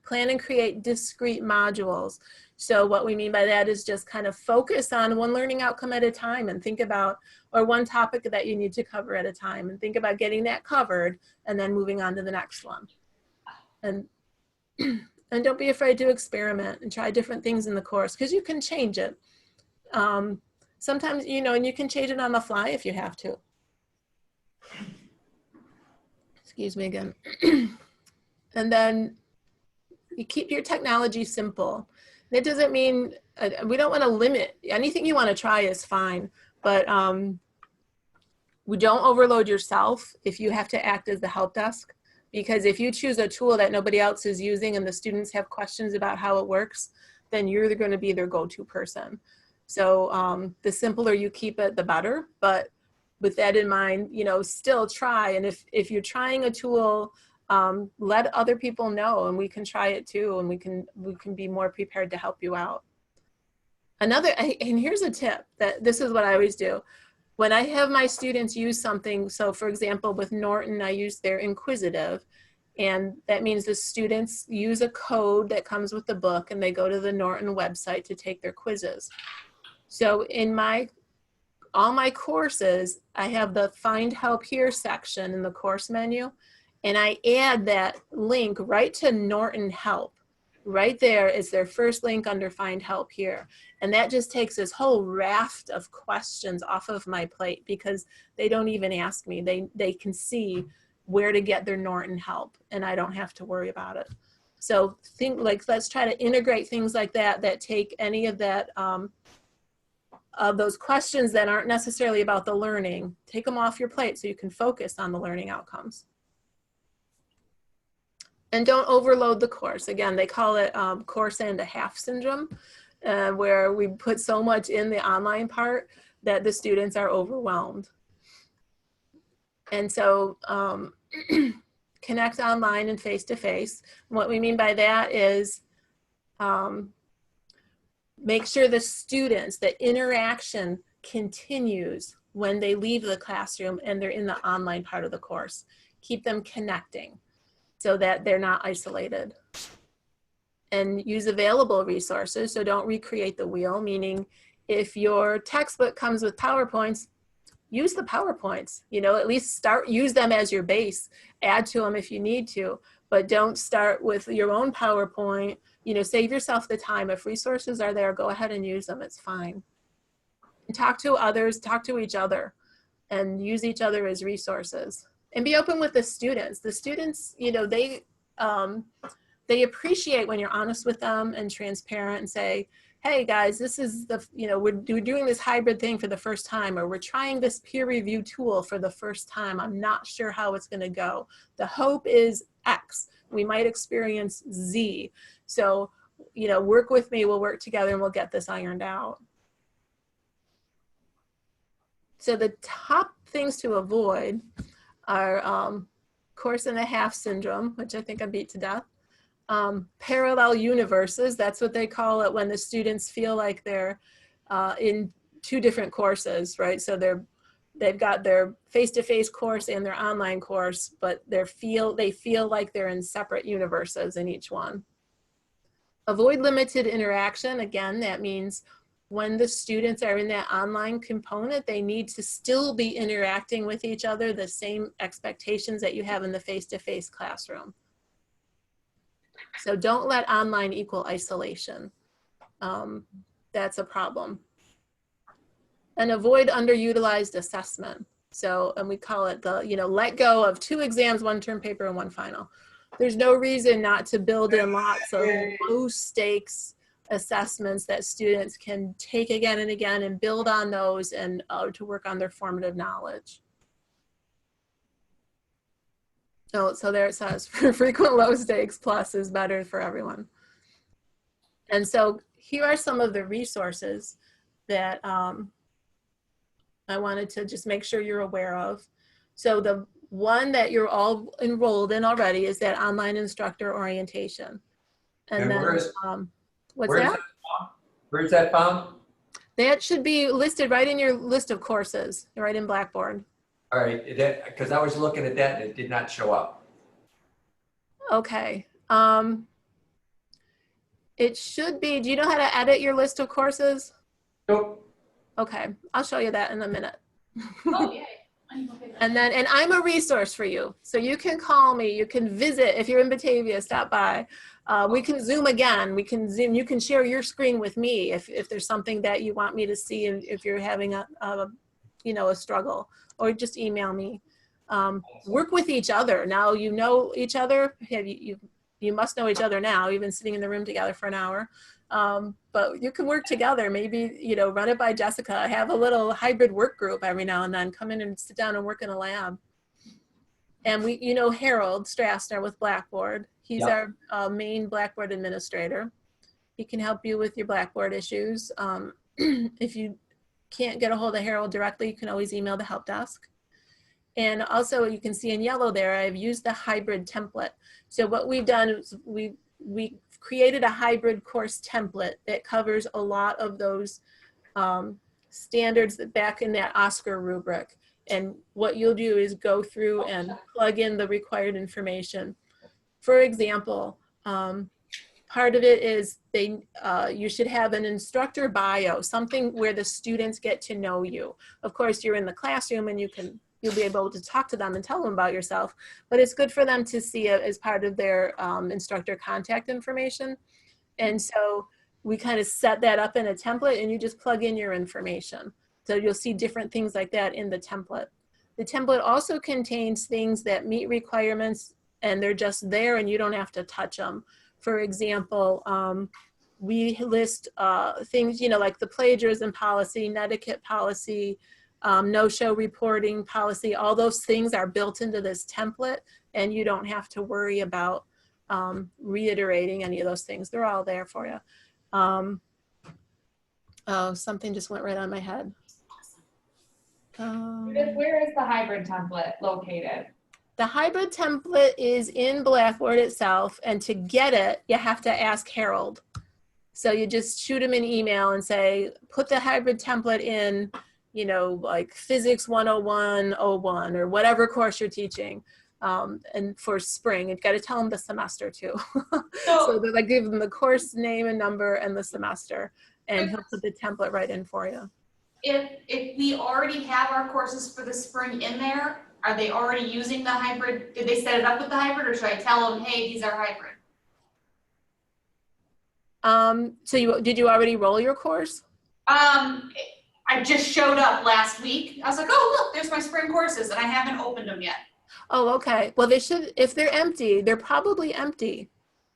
Plan and create discrete modules. So what we mean by that is just kind of focus on one learning outcome at a time and think about, or one topic that you need to cover at a time, and think about getting that covered and then moving on to the next one. And don't be afraid to experiment and try different things in the course, because you can change it. Sometimes, you know, and you can change it on the fly if you have to. Excuse me again. And then you keep your technology simple. That doesn't mean, we don't want to limit, anything you want to try is fine, but we don't overload yourself if you have to act as the help desk, because if you choose a tool that nobody else is using and the students have questions about how it works, then you're going to be their go-to person. So the simpler you keep it, the better. But with that in mind, you know, still try. And if you're trying a tool, let other people know, and we can try it too, and we can be more prepared to help you out. And here's a tip, that this is what I always do. When I have my students use something, so for example, with Norton, I use their Inquisitive, and that means the students use a code that comes with the book, and they go to the Norton website to take their quizzes. So in all my courses, I have the Find Help Here section in the course menu, and I add that link right to Norton Help. Right there is their first link under Find Help Here. And that just takes this whole raft of questions off of my plate, because they don't even ask me. They can see where to get their Norton help, and I don't have to worry about it. So let's try to integrate things like that, that take any of that, of those questions that aren't necessarily about the learning, take them off your plate so you can focus on the learning outcomes. And don't overload the course. Again, they call it course and a half syndrome, where we put so much in the online part that the students are overwhelmed. And so connect online and face-to-face. What we mean by that is make sure the students, the interaction continues when they leave the classroom and they're in the online part of the course. Keep them connecting so that they're not isolated. And use available resources, so don't recreate the wheel, meaning if your textbook comes with PowerPoints, use the PowerPoints, you know, at least use them as your base, add to them if you need to, but don't start with your own PowerPoint. You know, save yourself the time. If resources are there, go ahead and use them, it's fine. And talk to others, talk to each other, and use each other as resources. And be open with the students. The students, you know, they appreciate when you're honest with them and transparent and say, hey guys, this is the, you know, we're doing this hybrid thing for the first time, or we're trying this peer review tool for the first time. I'm not sure how it's going to go. The hope is X. We might experience Z. So, you know, work with me, we'll work together, and we'll get this ironed out. So the top things to avoid are course and a half syndrome, which I think I beat to death. Parallel universes, that's what they call it, when the students feel like they're in two different courses, right? So they've got their face-to-face course and their online course, but they feel like they're in separate universes in each one. Avoid limited interaction. Again, that means when the students are in that online component, they need to still be interacting with each other, the same expectations that you have in the face-to-face classroom. So don't let online equal isolation. That's a problem. And avoid underutilized assessment. So, and we call it the, you know, let go of 2 exams, 1 term paper, and 1 final. There's no reason not to build in lots of low stakes assessments that students can take again and again and build on those, and to work on their formative knowledge. So there it says, frequent low stakes plus is better for everyone. And so here are some of the resources that I wanted to just make sure you're aware of. So the one that you're all enrolled in already is that online instructor orientation. And then, what's that? Where's that found? That should be listed right in your list of courses, right in Blackboard. All right, because I was looking at that and it did not show up. Okay. It should be. Do you know how to edit your list of courses? Nope. Okay, I'll show you that in a minute. Oh, yay. And I'm a resource for you. So you can call me, you can visit, if you're in Batavia, stop by. We can Zoom again, you can share your screen with me if there's something that you want me to see, if you're having a struggle, or just email me. Work with each other. Now you know each other. You must know each other now. You've been sitting in the room together for an hour. But you can work together, maybe, run it by Jessica, have a little hybrid work group every now and then, come in and sit down and work in a lab. And Harold Strassner with Blackboard. He's our main Blackboard administrator. He can help you with your Blackboard issues. If you can't get a hold of Harold directly, you can always email the help desk. And also you can see in yellow there, I've used the hybrid template. So what we've done is we created a hybrid course template that covers a lot of those standards that back in that Oscar rubric. And what you'll do is go through and plug in the required information. For example, part of it is you should have an instructor bio, something where the students get to know you. Of course, you're in the classroom and you'll be able to talk to them and tell them about yourself, but it's good for them to see it as part of their instructor contact information. And so we kind of set that up in a template, and you just plug in your information. So you'll see different things like that in the template. The template also contains things that meet requirements, and they're just there and you don't have to touch them. For example, we list things, like the plagiarism policy, netiquette policy, no-show reporting policy. All those things are built into this template, and you don't have to worry about reiterating any of those things. They're all there for you. Oh, something just went right on my head. Where is the hybrid template located? The hybrid template is in Blackboard itself, and to get it, you have to ask Harold. So you just shoot him an email and say, put the hybrid template in, like Physics 101-01 or whatever course you're teaching. And for spring, you've got to tell them the semester too. So that I give them the course name and number and the semester, and he'll put the template right in for you. If we already have our courses for the spring in there, are they already using the hybrid? Did they set it up with the hybrid, or should I tell them, hey, these are hybrid? So did you already roll your course? I just showed up last week. I was like, oh, look, there's my spring courses, and I haven't opened them yet. Oh, okay. Well, they should, if they're empty, they're probably empty.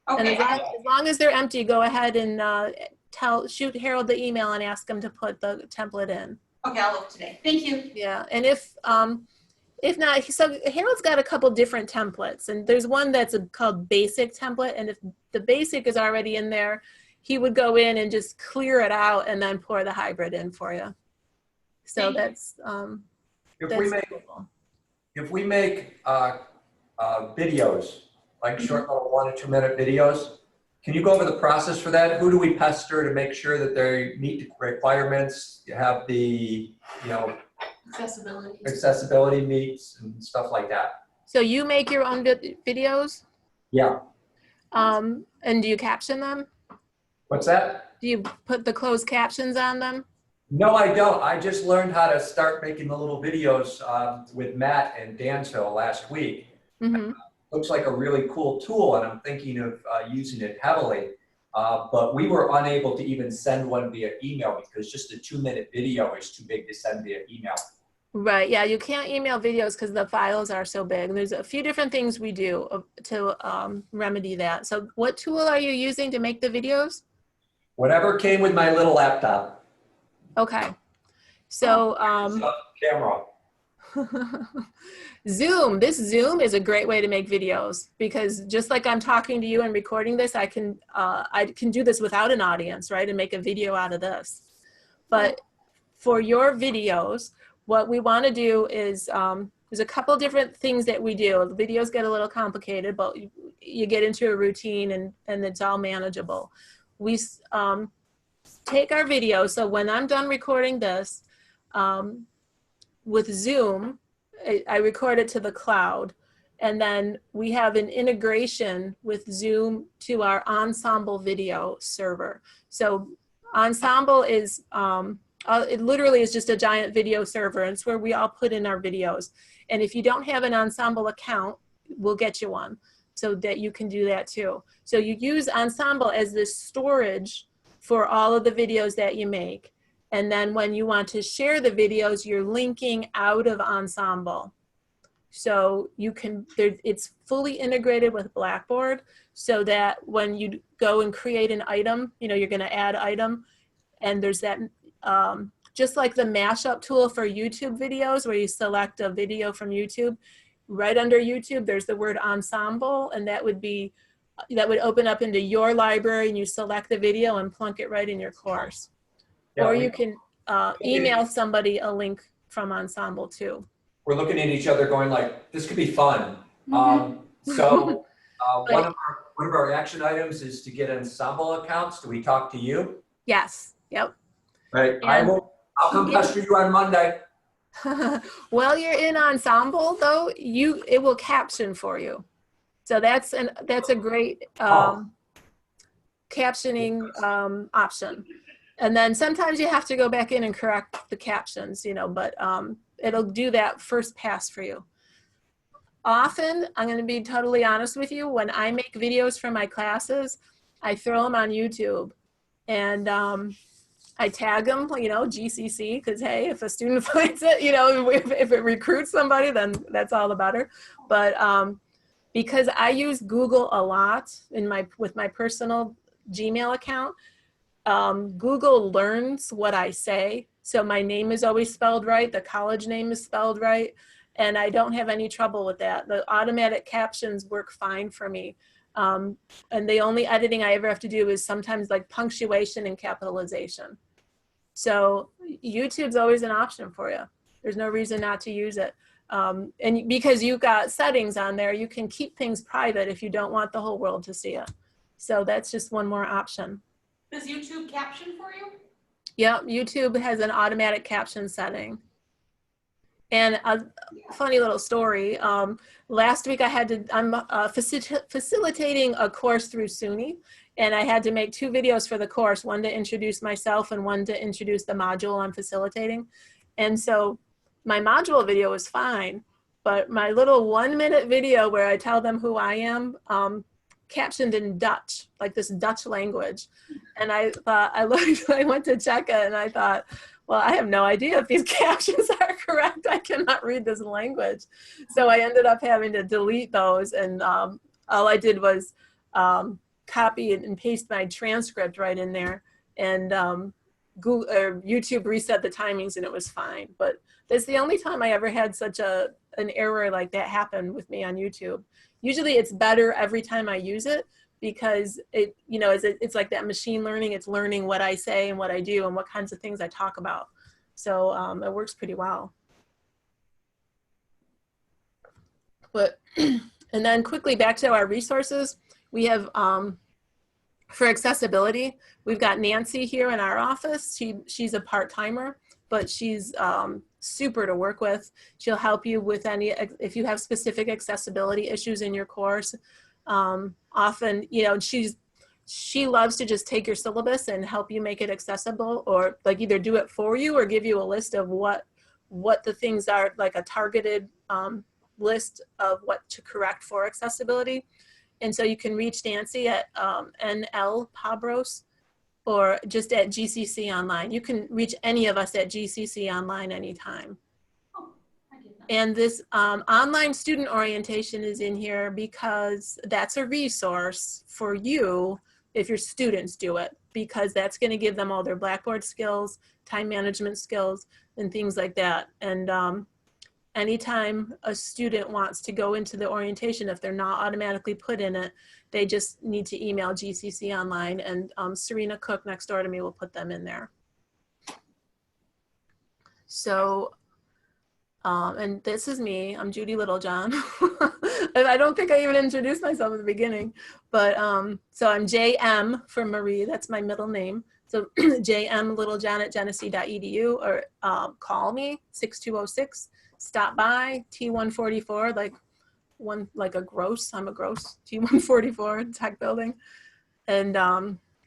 Okay. And as long as they're empty, go ahead and shoot Harold the email and ask him to put the template in. Okay, I'll look today. Thank you. Yeah, and if not, so Harold's got a couple different templates, and there's one that's called basic template, and if the basic is already in there, he would go in and just clear it out and then pour the hybrid in for you. So that's doable. If we make videos, like short little 1 or 2 minute videos, can you go over the process for that? Who do we pester to make sure that they meet the requirements? You have the, accessibility meets and stuff like that. So you make your own videos? Yeah. And do you caption them? What's that? Do you put the closed captions on them? No, I don't. I just learned how to start making the little videos with Matt and Dansville last week. Mm-hmm. Looks like a really cool tool, and I'm thinking of using it heavily. But we were unable to even send one via email because just a 2-minute video is too big to send via email. Right. Yeah, you can't email videos because the files are so big. And there's a few different things we do to remedy that. So what tool are you using to make the videos? Whatever came with my little laptop. Okay. So Camera. Zoom. This Zoom is a great way to make videos, because just like I'm talking to you and recording this, I can do this without an audience, right? And make a video out of this. But for your videos, what we want to do is there's a couple different things that we do. The videos get a little complicated, but you get into a routine and it's all manageable. We take our video. So when I'm done recording this, with Zoom, I record it to the cloud. And then we have an integration with Zoom to our Ensemble video server. So Ensemble is, it literally is just a giant video server, and it's where we all put in our videos. And if you don't have an Ensemble account, we'll get you one so that you can do that too. So you use Ensemble as this storage for all of the videos that you make. And then when you want to share the videos, you're linking out of Ensemble. So you can, it's fully integrated with Blackboard so that when you go and create an item, you know, you're going to add item, and there's that, just like the mashup tool for YouTube videos where you select a video from YouTube, right under YouTube, there's the word ensemble, and that would be, that would open up into your library and you select the video and plunk it right in your course. Yeah, Or you can email somebody a link from Ensemble too. We're looking at each other going like, this could be fun. So one of our action items is to get Ensemble accounts. Do we talk to you? Yes, yep. Right, I'll come pester you on Monday. While you're in Ensemble though, it will caption for you. So that's a great captioning option. And then sometimes you have to go back in and correct the captions, you know, but it'll do that first pass for you. Often, I'm going to be totally honest with you, when I make videos for my classes, I throw them on YouTube, and I tag them, you know, GCC, because hey, if a student finds it, you know, if it recruits somebody, then that's all the better. But because I use Google a lot with my personal Gmail account, Google learns what I say. So my name is always spelled right. The college name is spelled right. And I don't have any trouble with that. The automatic captions work fine for me. And the only editing I ever have to do is sometimes like punctuation and capitalization. So YouTube's always an option for you. There's no reason not to use it. And because you've got settings on there, you can keep things private if you don't want the whole world to see it. So that's just one more option. Does YouTube caption for you? Yeah, YouTube has an automatic caption setting. And a funny little story, last week I'm facilitating a course through SUNY, and I had to make 2 videos for the course, one to introduce myself and one to introduce the module I'm facilitating. And so my module video was fine, but my little 1-minute video where I tell them who I am, captioned in Dutch, like this Dutch language. And I thought, I went to check it, and I thought, well, I have no idea if these captions are correct. I cannot read this language. So I ended up having to delete those, and all I did was copy and paste my transcript right in there, and YouTube reset the timings, and it was fine. But that's the only time I ever had such an error like that happen with me on YouTube. Usually it's better every time I use it, because it, you know, it's like that machine learning. It's learning what I say and what I do and what kinds of things I talk about. So it works pretty well. But, and then quickly back to our resources. We have, for accessibility, we've got Nancy here in our office. She's a part-timer, but she's super to work with. She'll help you with any, if you have specific accessibility issues in your course. Often, you know, she loves to just take your syllabus and help you make it accessible, or like either do it for you or give you a list of what the things are, like a targeted list of what to correct for accessibility. And so you can reach Nancy at NL Pabros, or just at GCC Online. You can reach any of us at GCC Online anytime. Oh, I did not. And this online student orientation is in here because that's a resource for you if your students do it, because that's going to give them all their Blackboard skills, time management skills, and things like that. And anytime a student wants to go into the orientation, if they're not automatically put in it, they just need to email GCC Online, and Serena Cook next door to me will put them in there. So, and this is me, I'm Judy Littlejohn. I don't think I even introduced myself at the beginning, but so I'm JM for Marie, that's my middle name. So JM Littlejohn at genesee.edu, or call me 6206, stop by T144, like like a gross. I'm a gross G144 tech building. And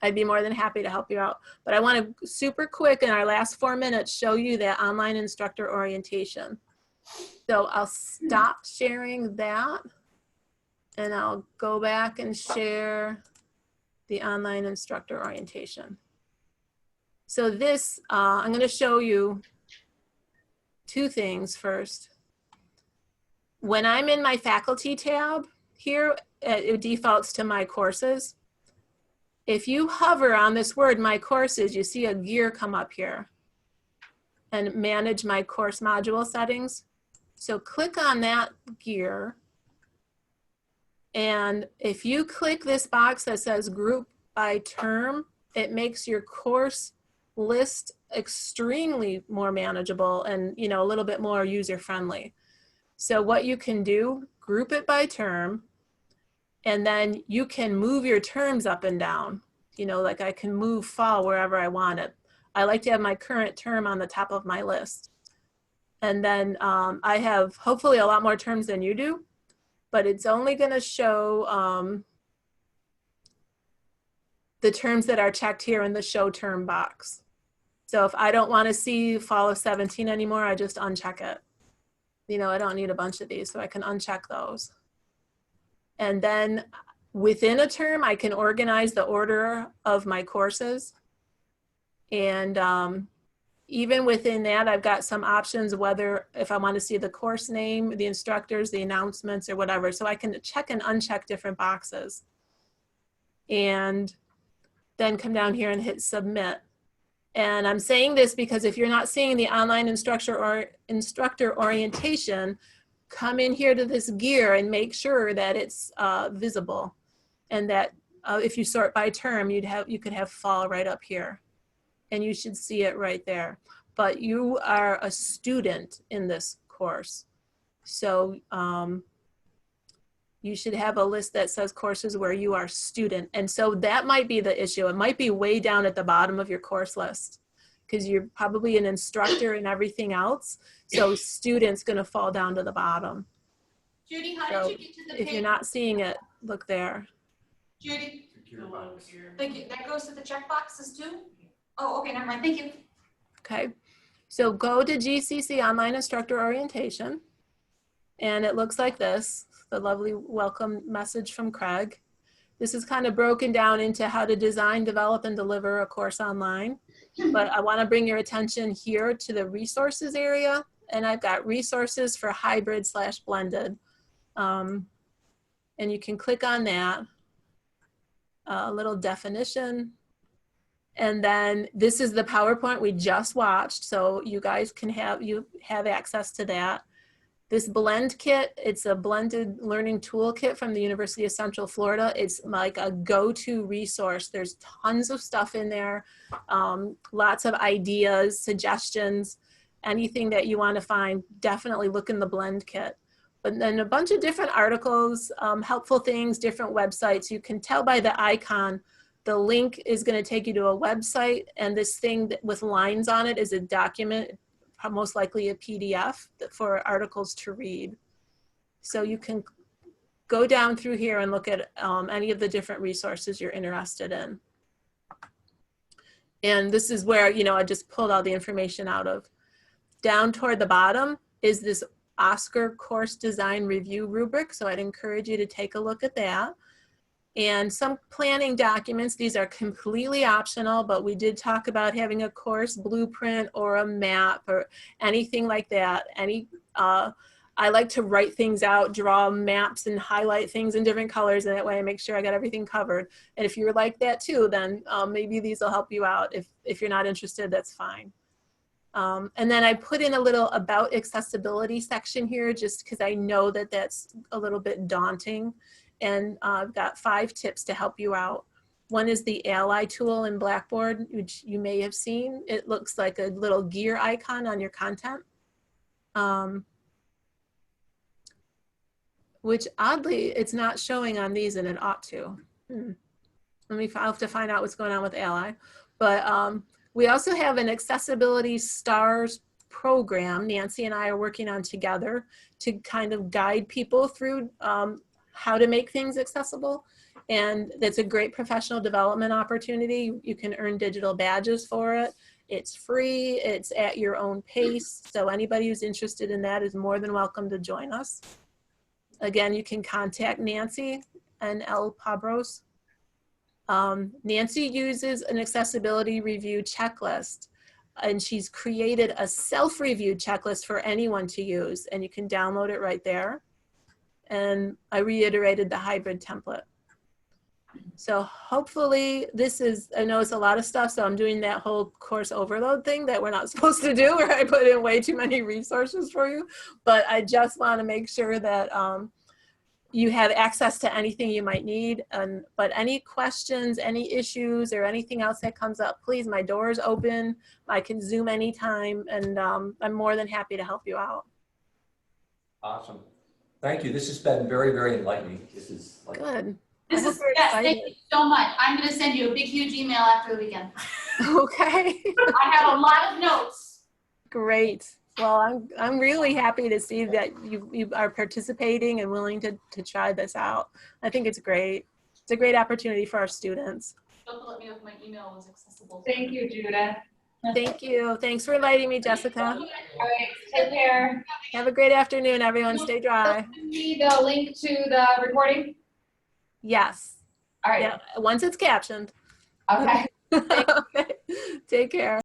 I'd be more than happy to help you out. But I want to super quick in our last 4 minutes show you that online instructor orientation. So I'll stop sharing that and I'll go back and share the online instructor orientation. So this, I'm going to show you two things first. When I'm in my faculty tab here, it defaults to my courses. If you hover on this word, my courses, you see a gear come up here and manage my course module settings. So click on that gear. And if you click this box that says group by term, it makes your course list extremely more manageable and, you know, a little bit more user friendly. So what you can do, group it by term, and then you can move your terms up and down. You know, like I can move fall wherever I want it. I like to have my current term on the top of my list. And then I have hopefully a lot more terms than you do, but it's only going to show the terms that are checked here in the show term box. So if I don't want to see fall of 17 anymore, I just uncheck it. You know, I don't need a bunch of these, so I can uncheck those. And then within a term, I can organize the order of my courses. And even within that, I've got some options, whether if I want to see the course name, the instructors, the announcements, or whatever. So I can check and uncheck different boxes. And then come down here and hit submit. And I'm saying this because if you're not seeing the online instructor orientation, come in here to this gear and make sure that it's visible. And that if you sort by term, you could have fall right up here. And you should see it right there. But you are a student in this course. So you should have a list that says courses where you are student. And so that might be the issue. It might be way down at the bottom of your course list because you're probably an instructor and everything else. So student's gonna fall down to the bottom. Judy, how did you get to the page? If you're not seeing it, look there. Judy, that goes to the check boxes too? Oh, okay, never mind, thank you. Okay, so go to GCC Online Instructor Orientation. And it looks like this, the lovely welcome message from Craig. This is kind of broken down into how to design, develop, and deliver a course online. But I want to bring your attention here to the resources area. And I've got resources for hybrid/blended. And you can click on that, a little definition. And then this is the PowerPoint we just watched. So you guys can have access to that. This blend kit, it's a blended learning toolkit from the University of Central Florida. It's like a go-to resource. There's tons of stuff in there, lots of ideas, suggestions, anything that you want to find, definitely look in the blend kit. But then a bunch of different articles, helpful things, different websites. You can tell by the icon, the link is going to take you to a website, and this thing with lines on it is a document, most likely a PDF for articles to read. So you can go down through here and look at any of the different resources you're interested in. And this is where, you know, I just pulled all the information out of. Down toward the bottom is this Oscar course design review rubric. So I'd encourage you to take a look at that. And some planning documents, these are completely optional, but we did talk about having a course blueprint or a map or anything like that. I like to write things out, draw maps and highlight things in different colors, and that way I make sure I got everything covered. And if you're like that too, then maybe these will help you out. If you're not interested, that's fine. And then I put in a little about accessibility section here just because I know that that's a little bit daunting. And I've got 5 tips to help you out. One is the Ally tool in Blackboard, which you may have seen. It looks like a little gear icon on your content. Which oddly, it's not showing on these and it ought to. I'll have to find out what's going on with Ally. But we also have an accessibility stars program Nancy and I are working on together to kind of guide people through how to make things accessible. And that's a great professional development opportunity. You can earn digital badges for it. It's free, it's at your own pace. So anybody who's interested in that is more than welcome to join us. Again, you can contact Nancy and L. Pabros. Nancy uses an accessibility review checklist, and she's created a self-review checklist for anyone to use, and you can download it right there. And I reiterated the hybrid template. So hopefully this is, I know it's a lot of stuff, so I'm doing that whole course overload thing that we're not supposed to do, where I put in way too many resources for you. But I just want to make sure that you have access to anything you might need. But any questions, any issues, or anything else that comes up, please, my door is open. I can Zoom anytime, and I'm more than happy to help you out. Awesome. Thank you. This has been very, very enlightening. This is like Good. This is, yes, thank you so much. I'm gonna send you a big, huge email after the weekend. Okay. I have a lot of notes. Great. Well, I'm really happy to see that you are participating and willing to try this out. I think it's great. It's a great opportunity for our students. Don't let me know if my email was accessible. Thank you, Judith. Thank you. Thanks for inviting me, Jessica. All right, take care. Have a great afternoon, everyone. Stay dry. Send me the link to the recording. Yes. All right. Yeah. Once it's captioned. Okay. Okay. Take care.